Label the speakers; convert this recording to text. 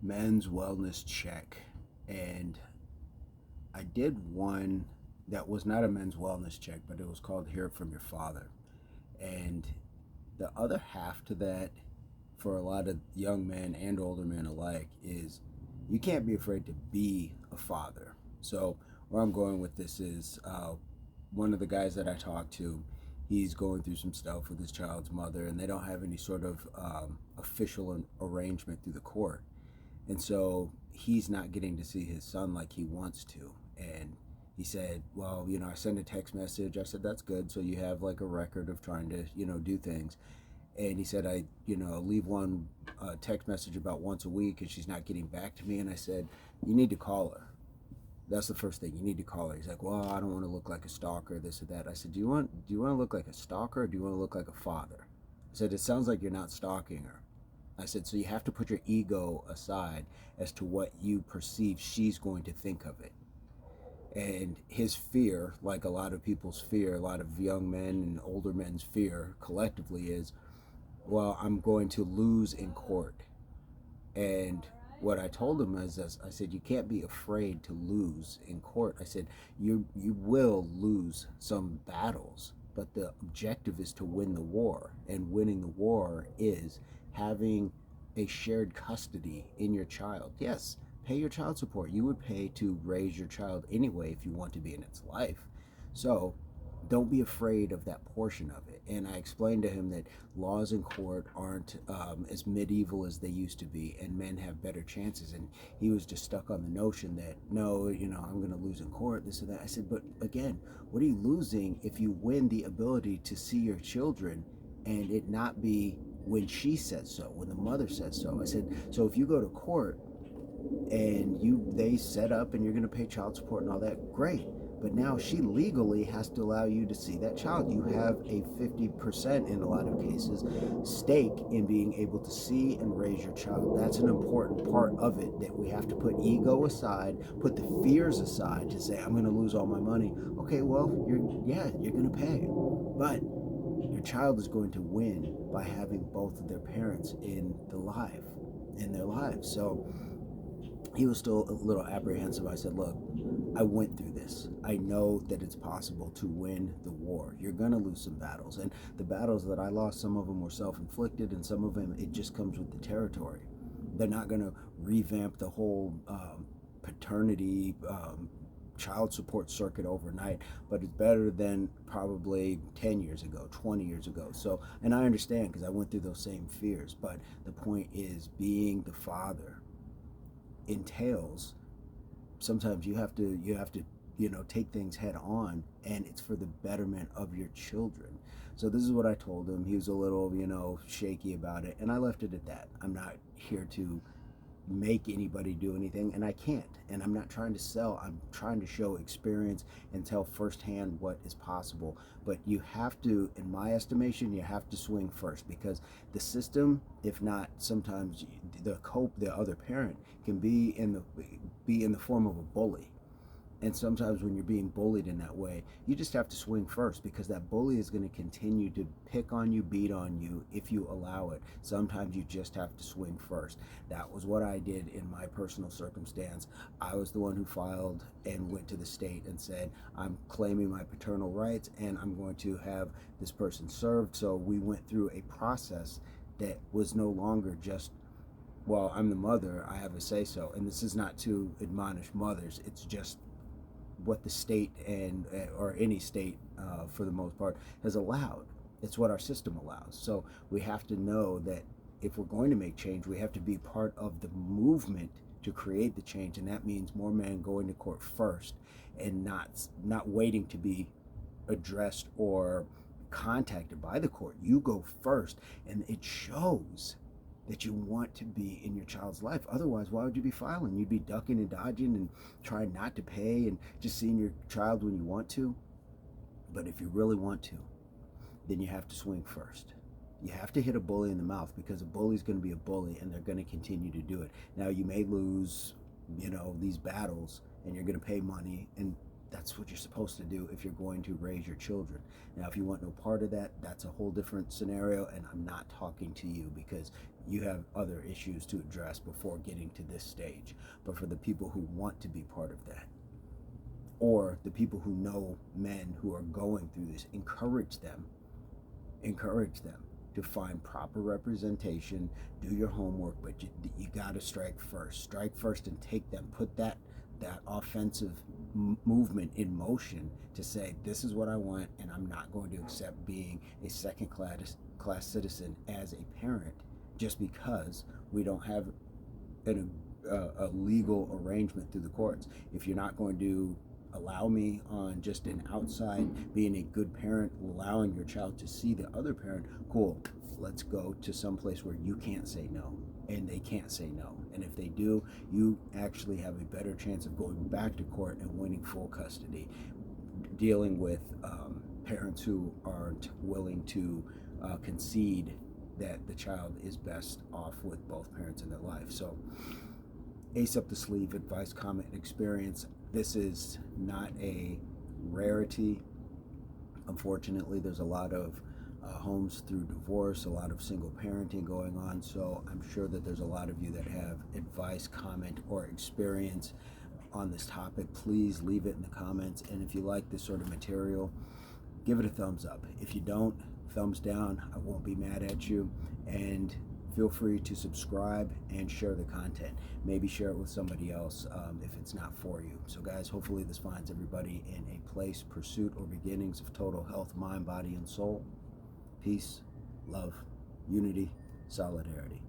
Speaker 1: men's wellness check, and I did one that was not a men's wellness check, but it was called Hear It From Your Father. And the other half to that, for a lot of young men and older men alike, is you can't be afraid to be a father. So where I'm going with this is one of the guys that I talked to, he's going through some stuff with his child's mother, and they don't have any sort of official arrangement through the court. And so he's not getting to see his son like he wants to. And he said, well, I sent a text message. I said, that's good. So you have like a record of trying to, do things. And he said, I, leave one text message about once a week and she's not getting back to me. And I said, you need to call her. That's the first thing. You need to call her. He's like, well, I don't want to look like a stalker, this or that. I said, do you want to look like a stalker, or do you want to look like a father? I said, it sounds like you're not stalking her. I said, so you have to put your ego aside as to what you perceive she's going to think of it. And his fear, like a lot of people's fear, a lot of young men and older men's fear collectively is, well, I'm going to lose in court. And what I told him is, I said, you can't be afraid to lose in court. I said, you will lose some battles, but the objective is to win the war. And winning the war is having a shared custody in your child. Yes, pay your child support. You would pay to raise your child anyway if you want to be in its life. So don't be afraid of that portion of it. And I explained to him that laws in court aren't as medieval as they used to be, and men have better chances. And he was just stuck on the notion that, no, I'm going to lose in court, this or that. I said, but again, what are you losing if you win the ability to see your children and it not be when she says so, when the mother says so? I said, so if you go to court and they set up and you're going to pay child support and all that, great. But now she legally has to allow you to see that child. You have a 50%, in a lot of cases, stake in being able to see and raise your child. That's an important part of it, that we have to put ego aside, put the fears aside to say, I'm going to lose all my money. Okay, well, you're going to pay. But your child is going to win by having both of their parents in their lives. So he was still a little apprehensive. I said, look, I went through this. I know that it's possible to win the war. You're going to lose some battles. And the battles that I lost, some of them were self-inflicted, and some of them, it just comes with the territory. They're not going to revamp the whole paternity child support circuit overnight, but it's better than probably 10 years ago, 20 years ago. So, and I understand because I went through those same fears, but the point is, being the father entails, sometimes you have to take things head on, and it's for the betterment of your children. So this is what I told him. He was a little shaky about it, and I left it at that. I'm not here to make anybody do anything, and I can't. And I'm not trying to sell. I'm trying to show experience and tell firsthand what is possible. But you have to, in my estimation, you have to swing first, because the system, if not, sometimes the other parent can be in the form of a bully. And sometimes when you're being bullied in that way, you just have to swing first, because that bully is going to continue to pick on you, beat on you if you allow it. Sometimes you just have to swing first. That was what I did in my personal circumstance. I was the one who filed and went to the state and said, I'm claiming my paternal rights and I'm going to have this person served. So we went through a process that was no longer just, well, I'm the mother, I have a say-so. And this is not to admonish mothers. It's just what the state or any state for the most part has allowed. It's what our system allows. So we have to know that if we're going to make change, we have to be part of the movement to create the change. And that means more men going to court first, and not waiting to be addressed or contacted by the court. You go first, and it shows that you want to be in your child's life. Otherwise, why would you be filing? You'd be ducking and dodging and trying not to pay and just seeing your child when you want to. But if you really want to, then you have to swing first. You have to hit a bully in the mouth, because a bully's going to be a bully, and they're going to continue to do it. Now, you may lose, these battles, and you're going to pay money, and that's what you're supposed to do if you're going to raise your children. Now, if you want no part of that, that's a whole different scenario, and I'm not talking to you, because you have other issues to address before getting to this stage. But for the people who want to be part of that, or the people who know men who are going through this, encourage them to find proper representation, do your homework, but you got to strike first and take them, put that offensive movement in motion to say, this is what I want, and I'm not going to accept being a second class citizen as a parent just because we don't have a legal arrangement through the courts. If you're not going to allow me on just an outside, being a good parent, allowing your child to see the other parent, cool, let's go to some place where you can't say no and they can't say no. And if they do, you actually have a better chance of going back to court and winning full custody, dealing with parents who aren't willing to concede that the child is best off with both parents in their life. So ace up the sleeve, advice, comment, experience. This is not a rarity. Unfortunately, there's a lot of homes through divorce, a lot of single parenting going on, so I'm sure that there's a lot of you that have advice, comment, or experience on this topic. Please leave it in the comments, and if you like this sort of material, give it a thumbs up. If you don't, thumbs down. I won't be mad at you, and feel free to subscribe and share the content. Maybe share it with somebody else if it's not for you. So guys, hopefully this finds everybody in a place, pursuit, or beginnings of total health, mind, body, and soul. Peace, love, unity, solidarity.